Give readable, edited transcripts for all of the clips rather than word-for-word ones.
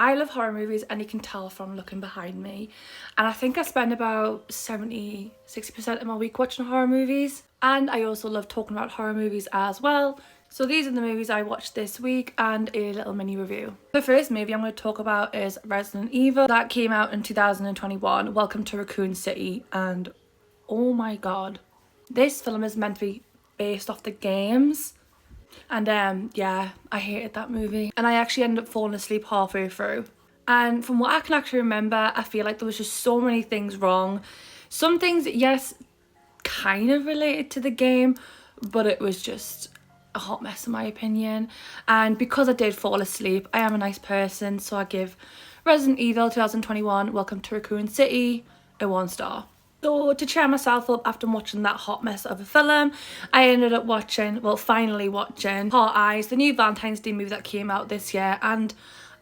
I love horror movies, and you can tell from looking behind me. And I think I spend about 60% of my week watching horror movies. And I also love talking about horror movies as well. So these are the movies I watched this week and a little mini review. The first movie I'm going to talk about is Resident Evil. That came out in 2021. Welcome to Raccoon City. And oh my god, this film is meant to be based off the games. And yeah, I hated that movie. And I actually ended up falling asleep halfway through. And from what I can actually remember, I feel like there was just so many things wrong. Some things, yes, kind of related to the game, but it was just a hot mess in my opinion. And because I did fall asleep, I am a nice person, so I give Resident Evil 2021 Welcome to Raccoon City a 1 star. So to cheer myself up after watching that hot mess of a film, I ended up finally watching Heart Eyes, the new Valentine's Day movie that came out this year, and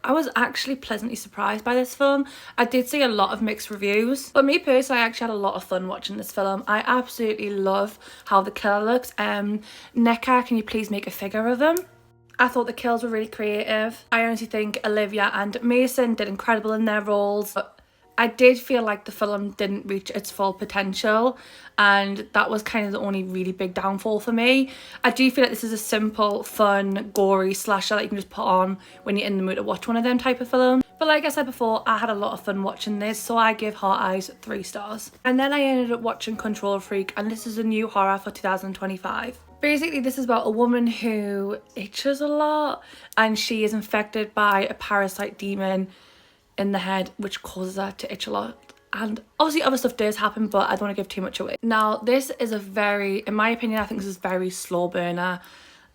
I was actually pleasantly surprised by this film. I did see a lot of mixed reviews, but me personally, I actually had a lot of fun watching this film. I absolutely love how the killer looks. NECA, can you please make a figure of him? I thought the kills were really creative. I honestly think Olivia and Mason did incredible in their roles. But I did feel like the film didn't reach its full potential, and that was kind of the only really big downfall for me. I do feel like this is a simple, fun, gory slasher that you can just put on when you're in the mood to watch one of them type of films. But like I said before, I had a lot of fun watching this, so I give Heart Eyes 3 stars. And then I ended up watching Control Freak, and this is a new horror for 2025. Basically, this is about a woman who itches a lot, and she is infected by a parasite demon in the head, which causes her to itch a lot. And obviously other stuff does happen, but I don't want to give too much away. Now, this is in my opinion, I think this is very slow burner,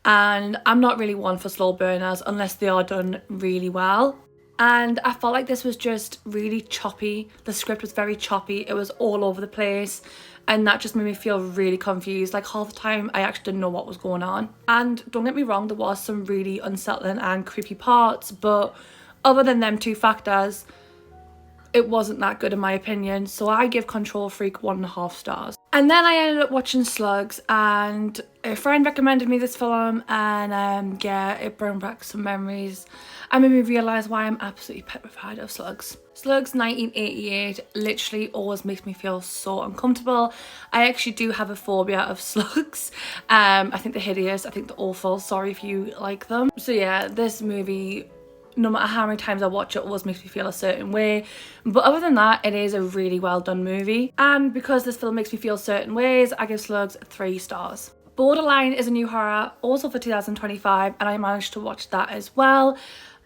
and I'm not really one for slow burners unless they are done really well. And I felt like this was just really choppy. The script was very choppy. It was all over the place, and that just made me feel really confused. Like half the time I actually didn't know what was going on. And don't get me wrong, there was some really unsettling and creepy parts, but other than them 2 factors, it wasn't that good in my opinion. So I give Control Freak 1.5 stars. And then I ended up watching Slugs, and a friend recommended me this film, and yeah, it brought back some memories and made me realise why I'm absolutely petrified of slugs. Slugs 1988 literally always makes me feel so uncomfortable. I actually do have a phobia of slugs. I think they're hideous, I think they're awful. Sorry if you like them. So yeah, this movie, no matter how many times I watch it, always makes me feel a certain way. But other than that, it is a really well done movie. And because this film makes me feel certain ways, I give Slugs 3 stars. Borderline is a new horror, also for 2025, and I managed to watch that as well.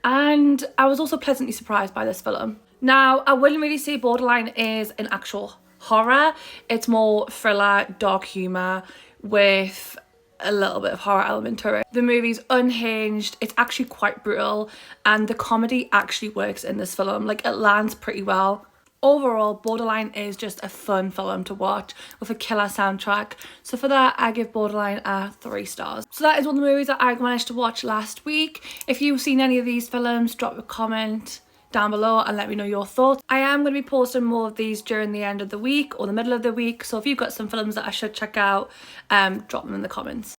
And I was also pleasantly surprised by this film. Now, I wouldn't really say Borderline is an actual horror. It's more thriller, dark humour with a little bit of horror element to it. The movie's unhinged, it's actually quite brutal, and the comedy actually works in this film. Like, it lands pretty well. Overall, Borderline is just a fun film to watch with a killer soundtrack. So for that, I give Borderline 3 stars. So that is one of the movies that I managed to watch last week. If you've seen any of these films, drop a comment down below and let me know your thoughts. I am going to be posting more of these during the end of the week or the middle of the week, so if you've got some films that I should check out, drop them in the comments.